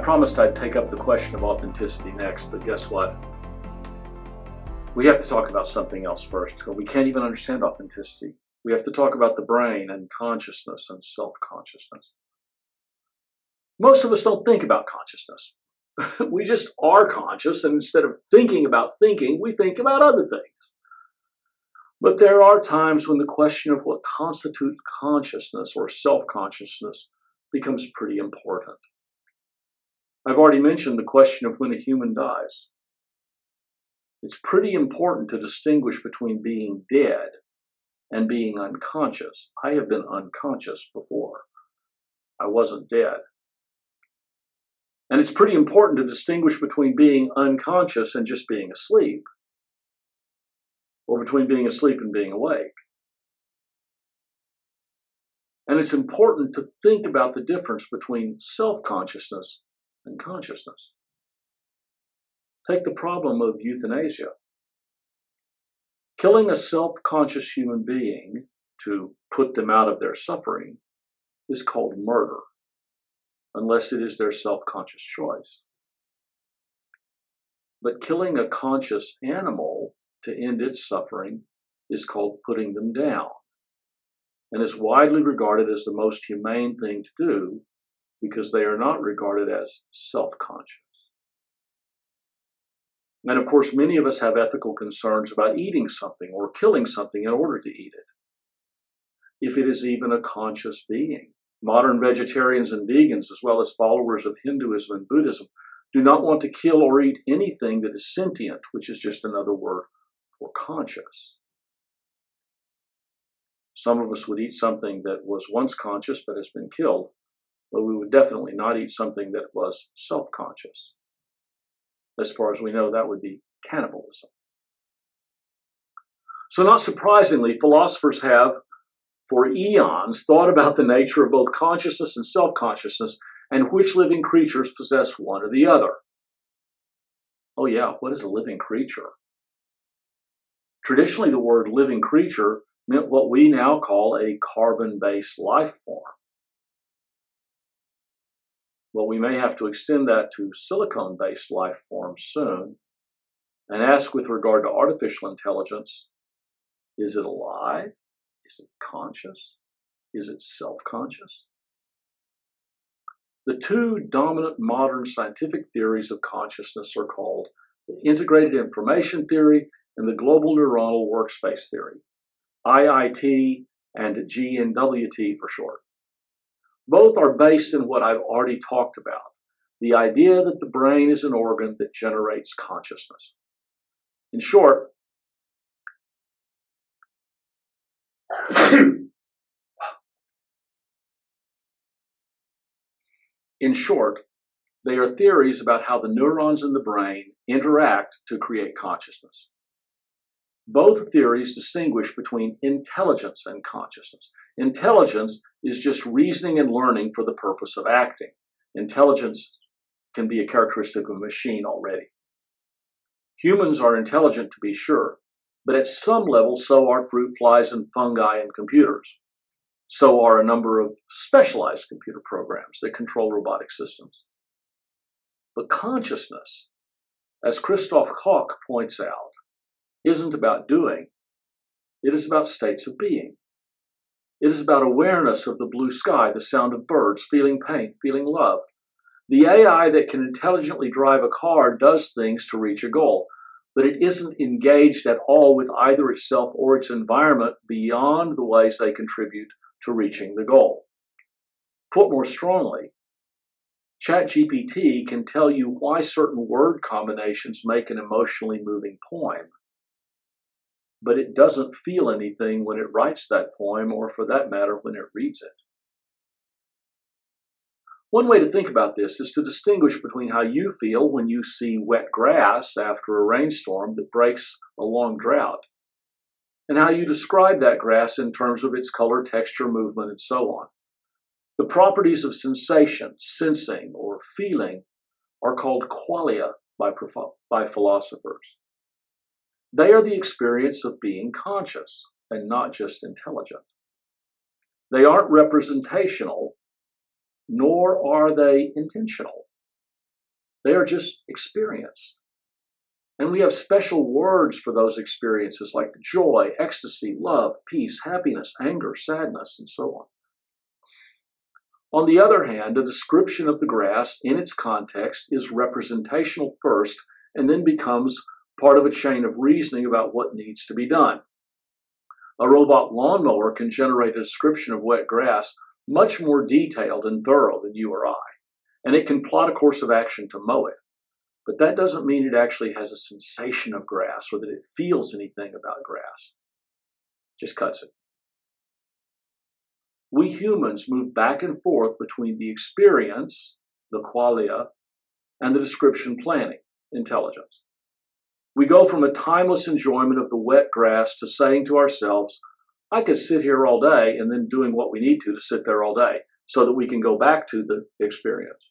promised I'd take up the question of authenticity next, but guess what? We have to talk about something else first, or we can't even understand authenticity. We have to talk about the brain and consciousness and self-consciousness. Most of us don't think about consciousness. We just are conscious, and instead of thinking about thinking, we think about other things. But there are times when the question of what constitutes consciousness or self-consciousness becomes pretty important. I've already mentioned the question of when a human dies. It's pretty important to distinguish between being dead and being unconscious. I have been unconscious before. I wasn't dead. And it's pretty important to distinguish between being unconscious and just being asleep, or between being asleep and being awake. And it's important to think about the difference between self-consciousness and consciousness. Take the problem of euthanasia. Killing a self-conscious human being to put them out of their suffering is called murder, unless it is their self-conscious choice. But killing a conscious animal to end its suffering is called putting them down, and is widely regarded as the most humane thing to do because they are not regarded as self-conscious. And of course, many of us have ethical concerns about eating something or killing something in order to eat it, if it is even a conscious being. Modern vegetarians and vegans, as well as followers of Hinduism and Buddhism, do not want to kill or eat anything that is sentient, which is just another word for conscious. Some of us would eat something that was once conscious but has been killed, but we would definitely not eat something that was self-conscious. As far as we know, that would be cannibalism. So not surprisingly, philosophers have, for eons, thought about the nature of both consciousness and self-consciousness and which living creatures possess one or the other. Oh yeah, what is a living creature? Traditionally, the word living creature meant what we now call a carbon-based life form. Well, we may have to extend that to silicone-based life forms soon and ask with regard to artificial intelligence, is it alive? Is it conscious? Is it self-conscious? The two dominant modern scientific theories of consciousness are called the integrated information theory and the global neuronal workspace theory, IIT and GNWT for short. Both are based in what I've already talked about, the idea that the brain is an organ that generates consciousness. In short, they are theories about how the neurons in the brain interact to create consciousness. Both theories distinguish between intelligence and consciousness. Intelligence is just reasoning and learning for the purpose of acting. Intelligence can be a characteristic of a machine already. Humans are intelligent to be sure, but at some level so are fruit flies and fungi and computers. So are a number of specialized computer programs that control robotic systems. But consciousness, as Christoph Koch points out, isn't about doing. It is about states of being. It is about awareness of the blue sky, the sound of birds, feeling pain, feeling love. The AI that can intelligently drive a car does things to reach a goal, but it isn't engaged at all with either itself or its environment beyond the ways they contribute to reaching the goal. Put more strongly, ChatGPT can tell you why certain word combinations make an emotionally moving poem, but it doesn't feel anything when it writes that poem, or for that matter, when it reads it. One way to think about this is to distinguish between how you feel when you see wet grass after a rainstorm that breaks a long drought, and how you describe that grass in terms of its color, texture, movement, and so on. The properties of sensation, sensing, or feeling are called qualia by philosophers. They are the experience of being conscious and not just intelligent. They aren't representational, nor are they intentional. They are just experienced. And we have special words for those experiences like joy, ecstasy, love, peace, happiness, anger, sadness, and so on. On the other hand, a description of the grass in its context is representational first and then becomes part of a chain of reasoning about what needs to be done. A robot lawnmower can generate a description of wet grass much more detailed and thorough than you or I, and it can plot a course of action to mow it. But that doesn't mean it actually has a sensation of grass or that it feels anything about grass. It just cuts it. We humans move back and forth between the experience, the qualia, and the description planning, intelligence. We go from a timeless enjoyment of the wet grass to saying to ourselves, I could sit here all day, and then doing what we need to sit there all day so that we can go back to the experience.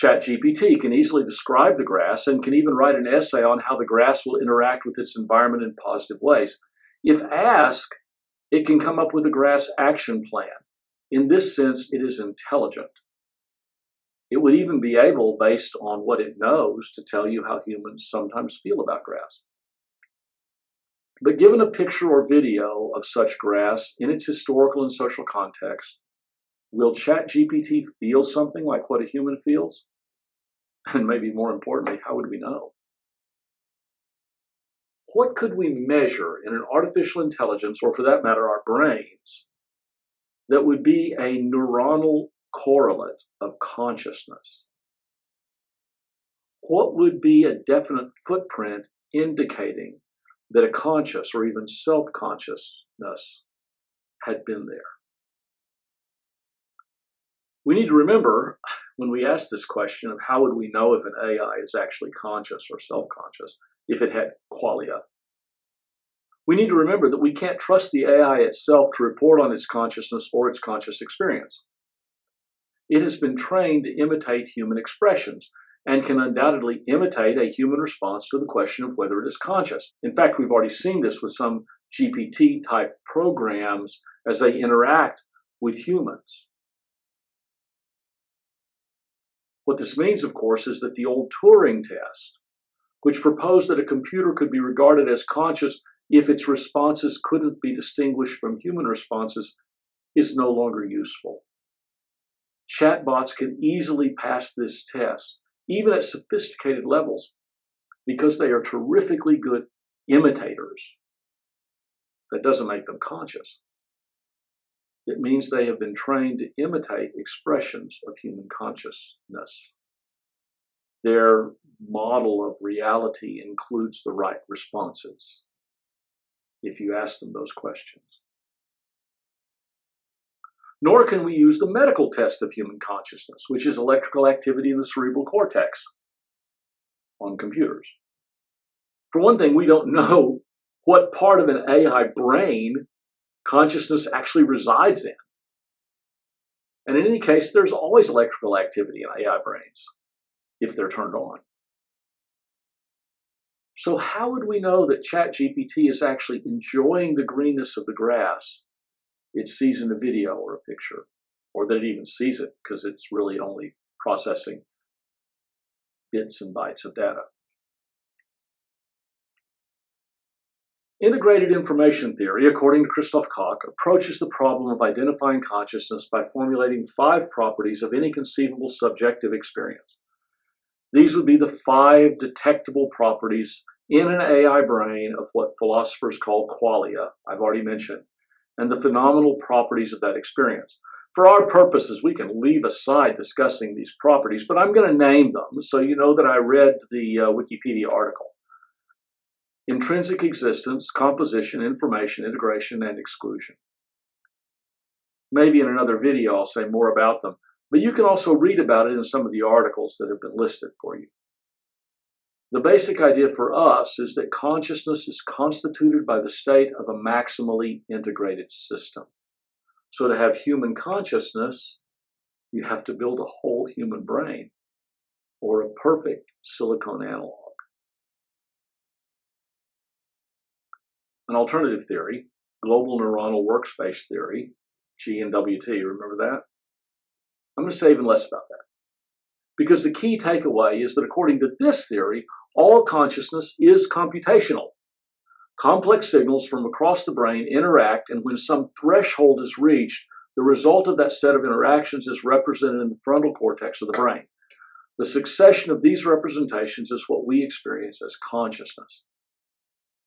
ChatGPT can easily describe the grass and can even write an essay on how the grass will interact with its environment in positive ways. If asked, it can come up with a grass action plan. In this sense, it is intelligent. It would even be able, based on what it knows, to tell you how humans sometimes feel about grass. But given a picture or video of such grass in its historical and social context, will ChatGPT feel something like what a human feels? And maybe more importantly, how would we know? What could we measure in an artificial intelligence, or for that matter, our brains, that would be a neuronal correlate of consciousness? What would be a definite footprint indicating that a conscious or even self-consciousness had been there? We need to remember, when we ask this question of how would we know if an AI is actually conscious or self-conscious, if it had qualia, we need to remember that we can't trust the AI itself to report on its consciousness or its conscious experience. It has been trained to imitate human expressions and can undoubtedly imitate a human response to the question of whether it is conscious. In fact, we've already seen this with some GPT-type programs as they interact with humans. What this means, of course, is that the old Turing test, which proposed that a computer could be regarded as conscious if its responses couldn't be distinguished from human responses, is no longer useful. Chatbots can easily pass this test, even at sophisticated levels, because they are terrifically good imitators. That doesn't make them conscious. It means they have been trained to imitate expressions of human consciousness. Their model of reality includes the right responses if you ask them those questions. Nor can we use the medical test of human consciousness, which is electrical activity in the cerebral cortex on computers. For one thing, we don't know what part of an AI brain consciousness actually resides in. And in any case, there's always electrical activity in AI brains if they're turned on. So how would we know that ChatGPT is actually enjoying the greenness of the grass it sees in a video or a picture, or that it even sees it, because it's really only processing bits and bytes of data? Integrated information theory, according to Christoph Koch, approaches the problem of identifying consciousness by formulating 5 properties of any conceivable subjective experience. These would be the 5 detectable properties in an AI brain of what philosophers call qualia, I've already mentioned, and the phenomenal properties of that experience. For our purposes, we can leave aside discussing these properties, but I'm going to name them so you know that I read the Wikipedia article. Intrinsic existence, composition, information, integration, and exclusion. Maybe in another video I'll say more about them, but you can also read about it in some of the articles that have been listed for you. The basic idea for us is that consciousness is constituted by the state of a maximally integrated system. So to have human consciousness, you have to build a whole human brain, or a perfect silicon analog. An alternative theory, global neuronal workspace theory, GNWT, remember that? I'm going to say even less about that, Because the key takeaway is that according to this theory, all consciousness is computational. Complex signals from across the brain interact, and when some threshold is reached, the result of that set of interactions is represented in the frontal cortex of the brain. The succession of these representations is what we experience as consciousness.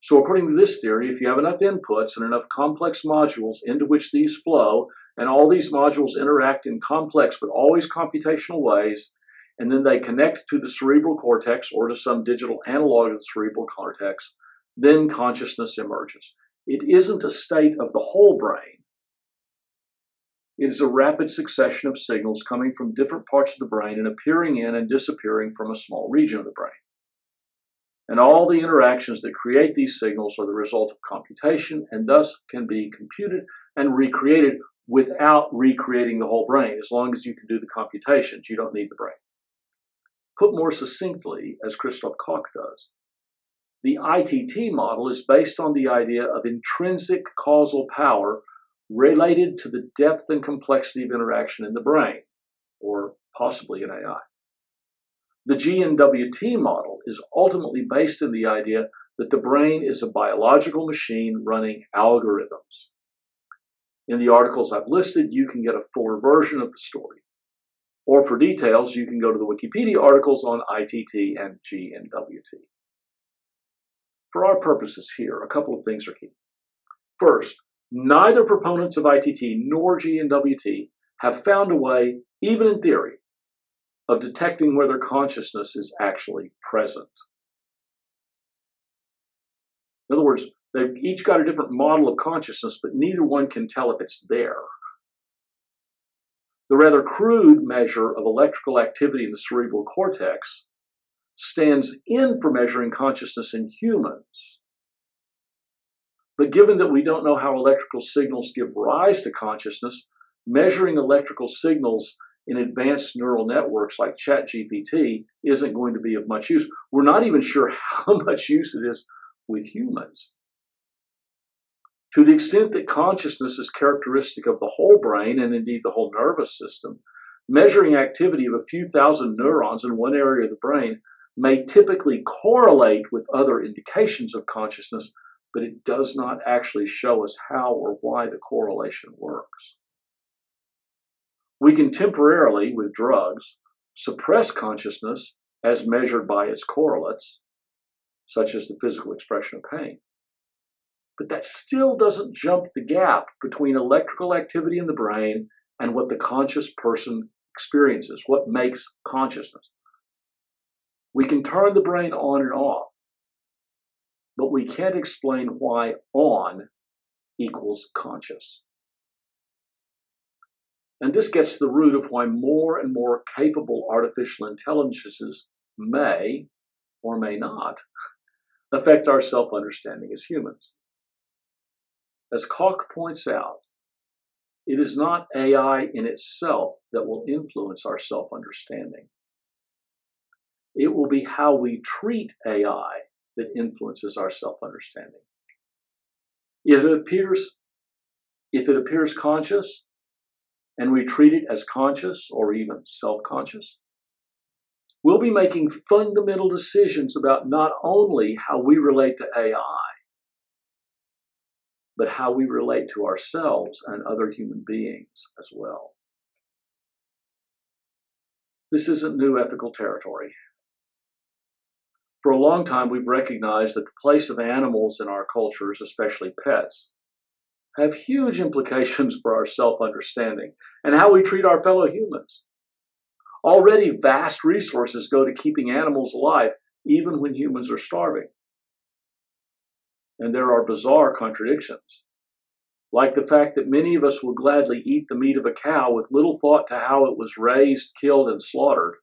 So according to this theory, if you have enough inputs and enough complex modules into which these flow, and all these modules interact in complex but always computational ways, and then they connect to the cerebral cortex or to some digital analog of the cerebral cortex, then consciousness emerges. It isn't a state of the whole brain. It is a rapid succession of signals coming from different parts of the brain and appearing in and disappearing from a small region of the brain. And all the interactions that create these signals are the result of computation and thus can be computed and recreated without recreating the whole brain. As long as you can do the computations, you don't need the brain. Put more succinctly, as Christoph Koch does, the ITT model is based on the idea of intrinsic causal power related to the depth and complexity of interaction in the brain, or possibly in AI. The GNWT model is ultimately based in the idea that the brain is a biological machine running algorithms. In the articles I've listed, you can get a fuller version of the story. Or for details, you can go to the Wikipedia articles on ITT and GNWT. For our purposes here, a couple of things are key. First, neither proponents of ITT nor GNWT have found a way, even in theory, of detecting whether consciousness is actually present. In other words, they've each got a different model of consciousness, but neither one can tell if it's there. The rather crude measure of electrical activity in the cerebral cortex stands in for measuring consciousness in humans. But given that we don't know how electrical signals give rise to consciousness, measuring electrical signals in advanced neural networks like ChatGPT isn't going to be of much use. We're not even sure how much use it is with humans. To the extent that consciousness is characteristic of the whole brain and indeed the whole nervous system, measuring activity of a few thousand neurons in one area of the brain may typically correlate with other indications of consciousness, but it does not actually show us how or why the correlation works. We can temporarily, with drugs, suppress consciousness as measured by its correlates, such as the physical expression of pain. But that still doesn't jump the gap between electrical activity in the brain and what the conscious person experiences, what makes consciousness. We can turn the brain on and off, but we can't explain why on equals conscious. And this gets to the root of why more and more capable artificial intelligences may or may not affect our self-understanding as humans. As Koch points out, it is not AI in itself that will influence our self-understanding. It will be how we treat AI that influences our self-understanding. If it appears conscious, and we treat it as conscious or even self-conscious, we'll be making fundamental decisions about not only how we relate to AI, but how we relate to ourselves and other human beings as well. This isn't new ethical territory. For a long time, we've recognized that the place of animals in our cultures, especially pets, have huge implications for our self-understanding and how we treat our fellow humans. Already, vast resources go to keeping animals alive, even when humans are starving. And there are bizarre contradictions, like the fact that many of us will gladly eat the meat of a cow with little thought to how it was raised, killed, and slaughtered,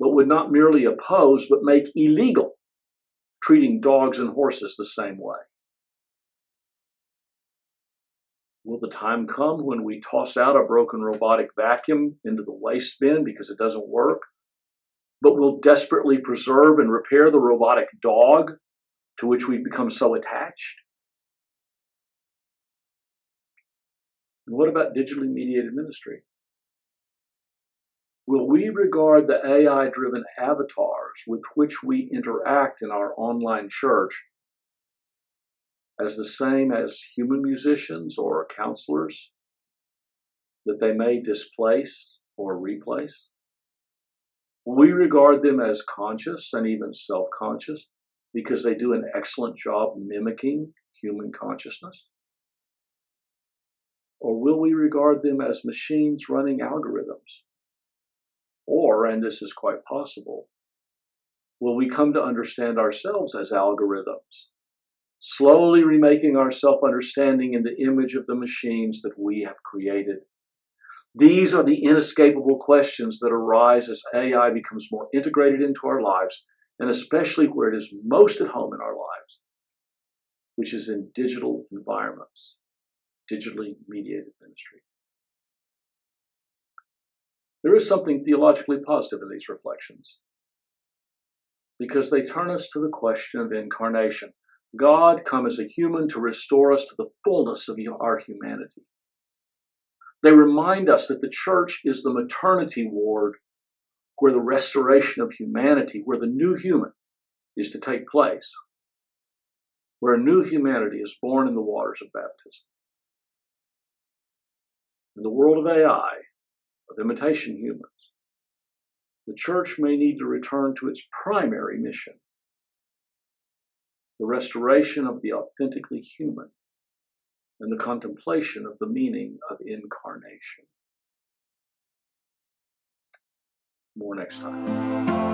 but would not merely oppose, but make illegal treating dogs and horses the same way. Will the time come when we toss out a broken robotic vacuum into the waste bin because it doesn't work, but we'll desperately preserve and repair the robotic dog to which we've become so attached? And what about digitally mediated ministry? Will we regard the AI-driven avatars with which we interact in our online church as the same as human musicians or counselors that they may displace or replace? Will we regard them as conscious and even self-conscious because they do an excellent job mimicking human consciousness? Or will we regard them as machines running algorithms? Or, and this is quite possible, will we come to understand ourselves as algorithms, slowly remaking our self-understanding in the image of the machines that we have created? These are the inescapable questions that arise as AI becomes more integrated into our lives, and especially where it is most at home in our lives, which is in digital environments, digitally mediated ministry. There is something theologically positive in these reflections, because they turn us to the question of incarnation. God come as a human to restore us to the fullness of our humanity. They remind us that the church is the maternity ward where the restoration of humanity, where the new human is to take place, where a new humanity is born in the waters of baptism. In the world of AI, of imitation humans, the church may need to return to its primary mission, the restoration of the authentically human and the contemplation of the meaning of incarnation. More next time.